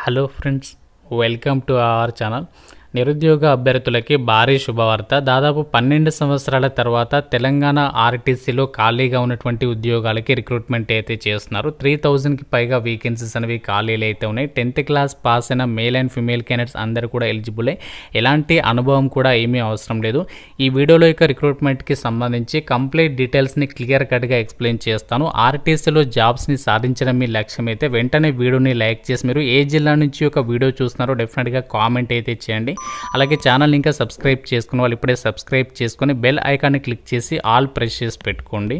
Hello friends, welcome to our channel. నిరుద్యోగ అభ్యర్థులకి భారీ శుభవార్త. దాదాపు 12 సంవత్సరాల తర్వాత తెలంగాణ ఆర్టీసీలో ఖాళీగా ఉన్నటువంటి ఉద్యోగాలకి రిక్రూట్మెంట్ అయితే చేస్తున్నారు. 3000కి పైగా వేకెన్సీస్ అనేవి ఖాళీలు అయితే ఉన్నాయి. 10th క్లాస్ పాస్ అయిన మేల్ అండ్ ఫిమేల్ క్యాండిడేట్స్ అందరూ కూడా ఎలిజిబులే. ఎలాంటి అనుభవం కూడా ఏమీ అవసరం లేదు. ఈ వీడియోలో ఇక రిక్రూట్మెంట్కి సంబంధించి కంప్లీట్ డీటెయిల్స్ని క్లియర్ కట్గా ఎక్స్ప్లెయిన్ చేస్తాను. ఆర్టీసీలో జాబ్స్ని సాధించడం మీ లక్ష్యం అయితే వెంటనే వీడియోని లైక్ చేసి మీరు ఏ జిల్లా నుంచి ఒక వీడియో చూస్తున్నారో డెఫినెట్గా కామెంట్ అయితే చేయండి. అలాగే ఛానల్ ఇంకా సబ్స్క్రైబ్ చేసుకున్న వాళ్ళు ఇప్పుడే సబ్స్క్రైబ్ చేసుకొని బెల్ ఐకాన్ని క్లిక్ చేసి ఆల్ ప్రెస్ చేసి పెట్టుకోండి.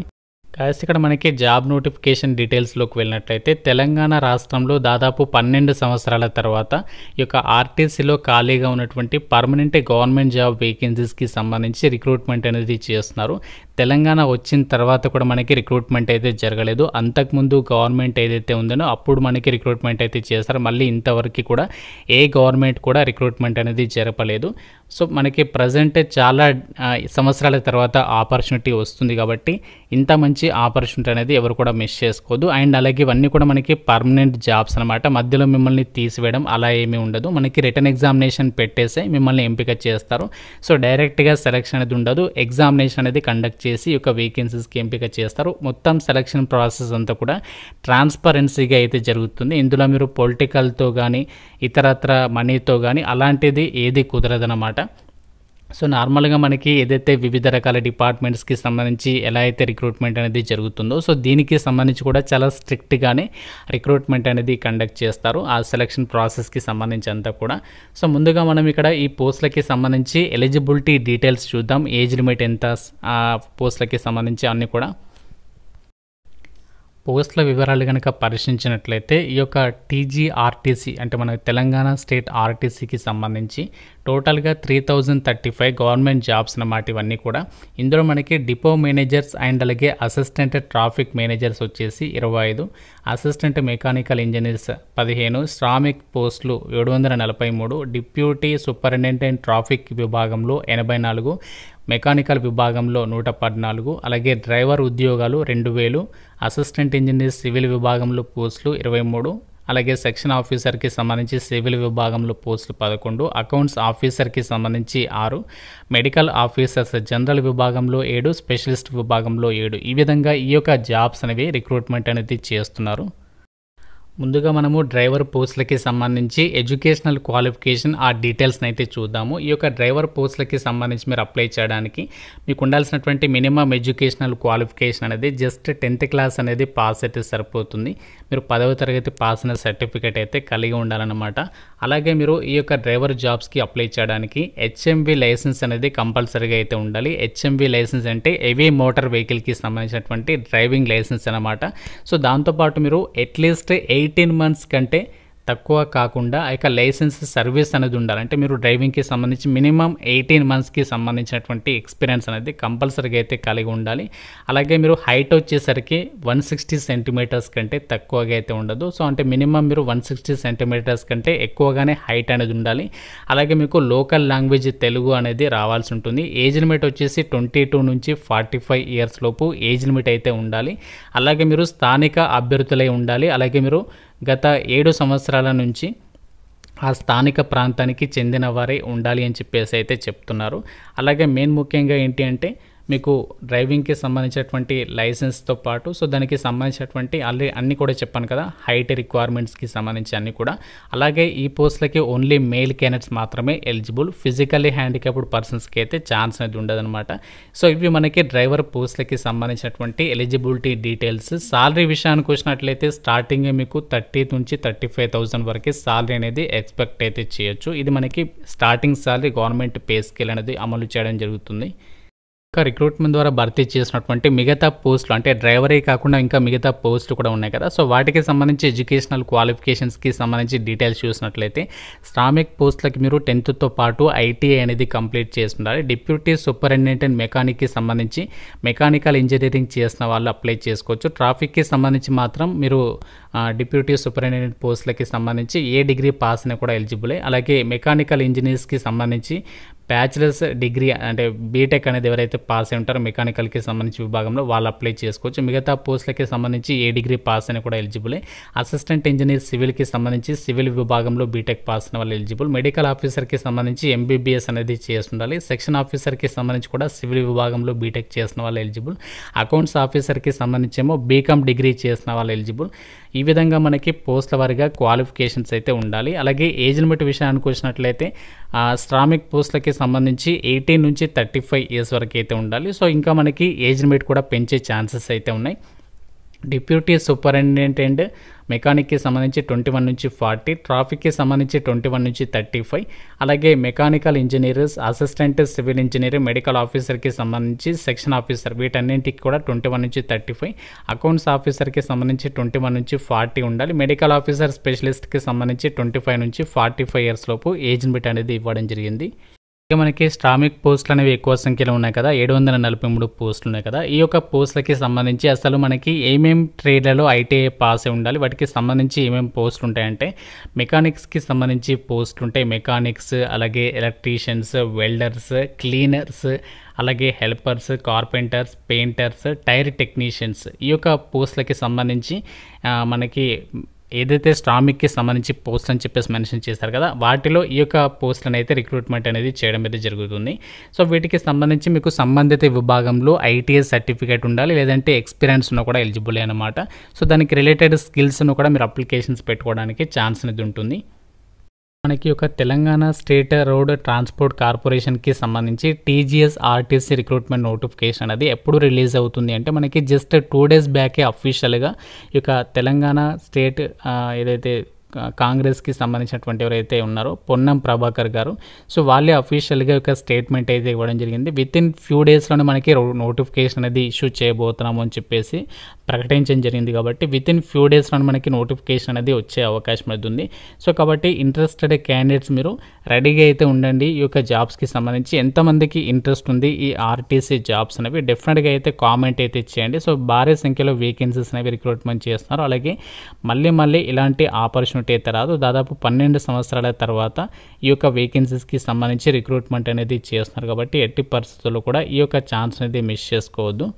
కాస్త ఇక్కడ మనకి జాబ్ నోటిఫికేషన్ డీటెయిల్స్లోకి వెళ్ళినట్లయితే తెలంగాణ రాష్ట్రంలో దాదాపు 12 సంవత్సరాల తర్వాత ఈ యొక్క ఆర్టీసీలో ఖాళీగా ఉన్నటువంటి పర్మనెంట్ గవర్నమెంట్ జాబ్ వేకెన్సీస్కి సంబంధించి రిక్రూట్మెంట్ అనేది చేస్తున్నారు. తెలంగాణ వచ్చిన తర్వాత కూడా మనకి రిక్రూట్మెంట్ అయితే జరగలేదు. అంతకుముందు గవర్నమెంట్ ఏదైతే ఉందో అప్పుడు మనకి రిక్రూట్మెంట్ అయితే చేస్తారు. మళ్ళీ ఇంతవరకు కూడా ఏ గవర్నమెంట్ కూడా రిక్రూట్మెంట్ అనేది జరపలేదు. సో మనకి ప్రజెంట్ చాలా సంవత్సరాల తర్వాత ఆపర్చునిటీ వస్తుంది కాబట్టి ఇంత మంచి ఆపర్చునిటీ అనేది ఎవరు కూడా మిస్ చేసుకోవద్దు. అండ్ అలాగే ఇవన్నీ కూడా మనకి పర్మనెంట్ జాబ్స్ అనమాట. మధ్యలో మిమ్మల్ని తీసివేయడం అలా ఏమీ ఉండదు. మనకి రిటర్న్ ఎగ్జామినేషన్ పెట్టేసి మిమ్మల్ని ఎంపిక చేస్తారు. సో డైరెక్ట్గా సెలక్షన్ అనేది ఉండదు. ఎగ్జామినేషన్ అనేది కండక్ట్ చేసి ఈ యొక్క వేకెన్సీస్కి ఎంపిక చేస్తారు. మొత్తం సెలక్షన్ ప్రాసెస్ అంతా కూడా ట్రాన్స్పరెన్సీగా అయితే జరుగుతుంది. ఇందులో మీరు పొలిటికల్తో కానీ ఇతరత్ర మనీతో కానీ అలాంటిది ఏది కుదరదన్నమాట. సో నార్మల్గా మనకి ఏదైతే వివిధ రకాల డిపార్ట్మెంట్స్కి సంబంధించి ఎలా అయితే రిక్రూట్మెంట్ అనేది జరుగుతుందో సో దీనికి సంబంధించి కూడా చాలా స్ట్రిక్ట్గానే రిక్రూట్మెంట్ అనేది కండక్ట్ చేస్తారు ఆ సెలక్షన్ ప్రాసెస్కి సంబంధించి అంతా కూడా. సో ముందుగా మనం ఇక్కడ ఈ పోస్టులకి సంబంధించి ఎలిజిబిలిటీ డీటెయిల్స్ చూద్దాం. ఏజ్ లిమిట్ ఎంత, ఆ పోస్టులకి సంబంధించి అన్నీ కూడా. పోస్టుల వివరాలు కనుక పరిశీలించినట్లయితే ఈ యొక్క టీజీఆర్టీసీ అంటే మన తెలంగాణ స్టేట్ ఆర్టీసీకి సంబంధించి టోటల్గా 3035 గవర్నమెంట్ జాబ్స్ అన్నమాట ఇవన్నీ కూడా. ఇందులో మనకి డిపో మేనేజర్స్ అండ్ అలాగే అసిస్టెంట్ ట్రాఫిక్ మేనేజర్స్ వచ్చేసి 25, అసిస్టెంట్ మెకానికల్ ఇంజనీర్స్ 15, శ్రామిక్ పోస్టులు 743, డిప్యూటీ సూపరింటెండెంట్ ట్రాఫిక్ విభాగంలో 84, మెకానికల్ విభాగంలో 114, అలాగే డ్రైవర్ ఉద్యోగాలు 2000, అసిస్టెంట్ ఇంజనీర్ సివిల్ విభాగంలో పోస్టులు 23, అలాగే సెక్షన్ ఆఫీసర్కి సంబంధించి సివిల్ విభాగంలో పోస్టులు 11, అకౌంట్స్ ఆఫీసర్కి సంబంధించి 6, మెడికల్ ఆఫీసర్స్ జనరల్ విభాగంలో 7, స్పెషలిస్ట్ విభాగంలో 7. ఈ విధంగా ఈ యొక్క జాబ్స్ అనేవి రిక్రూట్మెంట్ అనేది చేస్తున్నారు. ముందుగా మనము డ్రైవర్ పోస్టులకి సంబంధించి ఎడ్యుకేషనల్ క్వాలిఫికేషన్ ఆ డీటెయిల్స్ని అయితే చూద్దాము. ఈ యొక్క డ్రైవర్ పోస్టులకి సంబంధించి మీరు అప్లై చేయడానికి మీకు ఉండాల్సినటువంటి మినిమం ఎడ్యుకేషనల్ క్వాలిఫికేషన్ అనేది జస్ట్ 10th క్లాస్ అనేది పాస్ అయితే సరిపోతుంది. మీరు 10వ తరగతి పాస్ అయిన సర్టిఫికేట్ అయితే కలిగి ఉండాలన్నమాట. అలాగే మీరు ఈ యొక్క డ్రైవర్ జాబ్స్కి అప్లై చేయడానికి హెచ్ఎంవి లైసెన్స్ అనేది కంపల్సరీగా అయితే ఉండాలి. హెచ్ఎంవి లైసెన్స్ అంటే హెవీ మోటార్ వెహికల్కి సంబంధించినటువంటి డ్రైవింగ్ లైసెన్స్ అనమాట. సో దాంతోపాటు మీరు అట్లీస్ట్ 18 months కంటే తక్కువ కాకుండా ఆ యొక్క లైసెన్స్ సర్వీస్ అనేది ఉండాలి. అంటే మీరు డ్రైవింగ్కి సంబంధించి మినిమం 18 monthsకి సంబంధించినటువంటి ఎక్స్పీరియన్స్ అనేది కంపల్సరీగా అయితే కలిగి ఉండాలి. అలాగే మీరు హైట్ వచ్చేసరికి 160 centimeters కంటే తక్కువగా అయితే ఉండదు. సో అంటే మినిమం మీరు 160 centimeters కంటే ఎక్కువగానే హైట్ అనేది ఉండాలి. అలాగే మీకు లోకల్ లాంగ్వేజ్ తెలుగు అనేది రావాల్సి ఉంటుంది. ఏజ్ లిమిట్ వచ్చేసి 22 నుంచి 45 years లోపు ఏజ్ లిమిట్ అయితే ఉండాలి. అలాగే మీరు స్థానిక అభ్యర్థులై ఉండాలి. అలాగే మీరు గత 7 సంవత్సరాల నుంచి ఆ స్థానిక ప్రాంతానికి చెందిన వారే ఉండాలి అని చెప్పేసి అయితే చెప్తున్నారు. అలాగే మెయిన్ ముఖ్యంగా ఏంటి అంటే మీకు డ్రైవింగ్కి సంబంధించినటువంటి లైసెన్స్తో పాటు సో దానికి సంబంధించినటువంటి అన్నీ కూడా చెప్పాను కదా, హైట్ రిక్వైర్మెంట్స్కి సంబంధించి అన్నీ కూడా. అలాగే ఈ పోస్టులకి ఓన్లీ మేల్ క్యాండిడేట్స్ మాత్రమే ఎలిజిబుల్. ఫిజికల్లీ హ్యాండిక్యాప్డ్ పర్సన్స్కి అయితే ఛాన్స్ అనేది ఉండదన్నమాట. సో ఇవి మనకి డ్రైవర్ పోస్టులకి సంబంధించినటువంటి ఎలిజిబిలిటీ డీటెయిల్స్. సాలరీ విషయానికి వచ్చినట్లయితే స్టార్టింగ్ మీకు 30 నుంచి 35,000 వరకు సాలరీ అనేది ఎక్స్పెక్ట్ అయితే చేయొచ్చు. ఇది మనకి starting salary government pay scale అనేది అమలు చేయడం జరుగుతుంది. రిక్రూట్మెంట్ ద్వారా భర్తీ చేసినటువంటి మిగతా పోస్టులు అంటే డ్రైవరే కాకుండా ఇంకా మిగతా పోస్టులు కూడా ఉన్నాయి కదా. సో వాటికి సంబంధించి ఎడ్యుకేషనల్ క్వాలిఫికేషన్స్కి సంబంధించి డీటెయిల్స్ చూసినట్లయితే శ్రామిక్ పోస్టులకి మీరు 10th పాటు ఐటీఐ అనేది కంప్లీట్ చేసి ఉండాలి. డిప్యూటీ సూపరింటెండెంట్ మెకానిక్కి సంబంధించి మెకానికల్ ఇంజనీరింగ్ చేసిన వాళ్ళు అప్లై చేసుకోవచ్చు. ట్రాఫిక్కి సంబంధించి మాత్రం మీరు డిప్యూటీ సూపరింటెండెంట్ పోస్టులకి సంబంధించి ఏ డిగ్రీ పాస్ అయినా కూడా ఎలిజిబులే. అలాగే మెకానికల్ ఇంజనీర్స్కి సంబంధించి బ్యాచిలర్స్ డిగ్రీ అంటే బీటెక్ అనేది ఎవరైతే పాస్ అయి ఉంటారో మెకానికల్కి సంబంధించి విభాగంలో వాళ్ళు అప్లై చేసుకోవచ్చు. మిగతా పోస్టులకి సంబంధించి ఏ డిగ్రీ పాస్ అయినా కూడా ఎలిజిబులే. అసిస్టెంట్ ఇంజనీర్ సివిల్కి సంబంధించి సివిల్ విభాగంలో బీటెక్ పాస్ అయిన వాళ్ళు ఎలిజిబుల్. మెడికల్ ఆఫీసర్కి సంబంధించి ఎంబీబీఎస్ అనేది చేసి ఉండాలి. సెక్షన్ ఆఫీసర్కి సంబంధించి కూడా సివిల్ విభాగంలో బీటెక్ చేసిన వాళ్ళు ఎలిజిబుల్. అకౌంట్స్ ఆఫీసర్కి సంబంధించి ఏమో బీకామ్ డిగ్రీ చేసిన వాళ్ళు ఎలిజిబుల్. ఈ విధంగా మనకి పోస్టుల వారీగా క్వాలిఫికేషన్స్ అయితే ఉండాలి. అలాగే ఏజ్ లిమిట్ విషయానికి వచ్చినట్లయితే శ్రామిక్ పోస్టులకి సంబంధించి 18 నుంచి 35 ఇయర్స్ వరకు అయితే ఉండాలి. సో ఇంకా మనకి ఏజ్ లిమిట్ కూడా పెంచే ఛాన్సెస్ అయితే ఉన్నాయి. డిప్యూటీ సూపరింటెండెంట్ అండ్ మెకానిక్కి సంబంధించి 21 నుంచి 40, ట్రాఫిక్కి సంబంధించి 21 నుంచి 35, అలాగే mechanical engineers, assistant civil engineer, medical ఆఫీసర్కి సంబంధించి సెక్షన్ ఆఫీసర్ వీటన్నింటికి కూడా 21 నుంచి 35, అకౌంట్స్ ఆఫీసర్కి సంబంధించి 21 నుంచి 40 ఉండాలి. మెడికల్ ఆఫీసర్ స్పెషలిస్ట్కి సంబంధించి 25 నుంచి 45 ఇయర్స్ లోపు ఏజ్ లిమిట్ అనేది ఇవ్వడం జరిగింది. ఇక మనకి శ్రామిక్ పోస్టులు అనేవి ఎక్కువ సంఖ్యలో ఉన్నాయి కదా, 743 పోస్టులు ఉన్నాయి కదా. ఈ యొక్క పోస్టులకి సంబంధించి అసలు మనకి ఏమేమి ట్రేడ్లలో ఐటీఐ పాస్ అయి ఉండాలి, వాటికి సంబంధించి ఏమేమి పోస్టులు ఉంటాయంటే మెకానిక్స్కి సంబంధించి పోస్టులు ఉంటాయి. మెకానిక్స్, అలాగే ఎలక్ట్రీషియన్స్, వెల్డర్స్, క్లీనర్స్, అలాగే helpers, carpenters, painters, tyre technicians. ఈ యొక్క పోస్టులకి సంబంధించి మనకి ఏదైతే శ్రామిక్కి సంబంధించి పోస్ట్ అని చెప్పేసి మెన్షన్ చేస్తారు కదా, వాటిలో ఈ యొక్క పోస్టులను అయితే రిక్రూట్మెంట్ అనేది చేయడం అయితే జరుగుతుంది. సో వీటికి సంబంధించి మీకు సంబంధిత విభాగంలో ఐటీఐ సర్టిఫికేట్ ఉండాలి, లేదంటే ఎక్స్పీరియన్స్ ఉన్న కూడా ఎలిజిబుల్ అనమాట. సో దానికి రిలేటెడ్ స్కిల్స్ను కూడా మీరు అప్లికేషన్స్ పెట్టుకోవడానికి ఛాన్స్ అనేది ఉంటుంది. మనకి ఒక తెలంగాణ స్టేట్ రోడ్ ట్రాన్స్పోర్ట్ కార్పొరేషన్కి సంబంధించి టీజీఎస్ ఆర్టీసీ రిక్రూట్మెంట్ నోటిఫికేషన్ అనేది ఎప్పుడు రిలీజ్ అవుతుంది అంటే మనకి జస్ట్ 2 days బ్యాకే అఫీషియల్గా ఈ యొక్క తెలంగాణ స్టేట్ ఏదైతే కాంగ్రెస్కి సంబంధించినటువంటి ఎవరైతే ఉన్నారో పొన్నం ప్రభాకర్ గారు, సో వాళ్ళే అఫీషియల్గా ఒక స్టేట్మెంట్ అయితే ఇవ్వడం జరిగింది. విత్ ఇన్ ఫ్యూ డేస్లోనే మనకి నోటిఫికేషన్ అనేది ఇష్యూ చేయబోతున్నాము అని చెప్పేసి ప్రకటించడం జరిగింది. కాబట్టి విత్ ఇన్ ఫ్యూ డేస్లోనే మనకి నోటిఫికేషన్ అనేది వచ్చే అవకాశం అయితే ఉంది. సో కాబట్టి ఇంట్రెస్టెడ్ క్యాండిడేట్స్ మీరు రెడీగా అయితే ఉండండి. ఈ యొక్క జాబ్స్కి సంబంధించి ఎంతమందికి ఇంట్రెస్ట్ ఉంది ఈ ఆర్టీసీ జాబ్స్ అనేవి డెఫినెట్గా అయితే కామెంట్ అయితే చేయండి. సో భారీ సంఖ్యలో వేకెన్సీస్ అనేవి రిక్రూట్మెంట్ చేస్తున్నారు. అలాగే మళ్ళీ ఇలాంటి ఆపర్చునిటీ అయితే రాదు. దాదాపు 12 సంవత్సరాల తర్వాత ఈ యొక్క వేకెన్సీస్కి సంబంధించి రిక్రూట్మెంట్ అనేది చేస్తున్నారు. కాబట్టి ఎట్టి పరిస్థితుల్లో కూడా ఈ యొక్క ఛాన్స్ అనేది మిస్ చేసుకోవద్దు.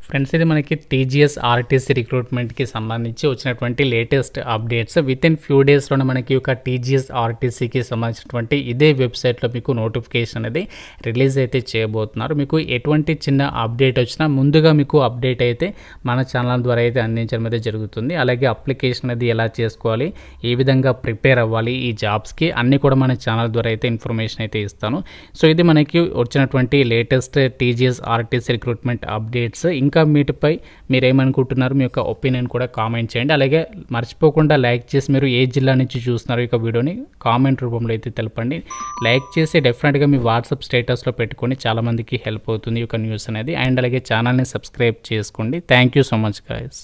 ఫ్రెండ్స్, ఇది మనకి టీజీఎస్ ఆర్టీసీ రిక్రూట్మెంట్కి సంబంధించి వచ్చినటువంటి latest updates. Within few డేస్లోనే మనకి ఒక టీజీఎస్ ఆర్టీసీకి సంబంధించినటువంటి ఇదే వెబ్సైట్లో మీకు నోటిఫికేషన్ అనేది రిలీజ్ అయితే చేయబోతున్నారు. మీకు ఎటువంటి చిన్న అప్డేట్ వచ్చినా ముందుగా మీకు అప్డేట్ అయితే మన ఛానల్ ద్వారా అయితే అందించడం అయితే జరుగుతుంది. అలాగే అప్లికేషన్ అనేది ఎలా చేసుకోవాలి, ఏ విధంగా ప్రిపేర్ అవ్వాలి ఈ జాబ్స్కి అన్నీ కూడా మన ఛానల్ ద్వారా అయితే ఇన్ఫర్మేషన్ అయితే ఇస్తాను. సో ఇది మనకి వచ్చినటువంటి latest TGS RTC recruitment updates. ఇంకా వీటిపై మీరు ఏమనుకుంటున్నారు, మీ యొక్క ఒపీనియన్ కూడా కామెంట్ చేయండి. అలాగే మర్చిపోకుండా లైక్ చేసి మీరు ఏ జిల్లా నుంచి చూస్తున్నారు ఈ యొక్క వీడియోని కామెంట్ రూపంలో అయితే తెలపండి. లైక్ చేసి డెఫినెట్గా మీ వాట్సాప్ స్టేటస్లో పెట్టుకొని చాలామందికి హెల్ప్ అవుతుంది ఈ యొక్క న్యూస్ అనేది. అండ్ అలాగే ఛానల్ని సబ్స్క్రైబ్ చేసుకోండి. Thank you so much guys.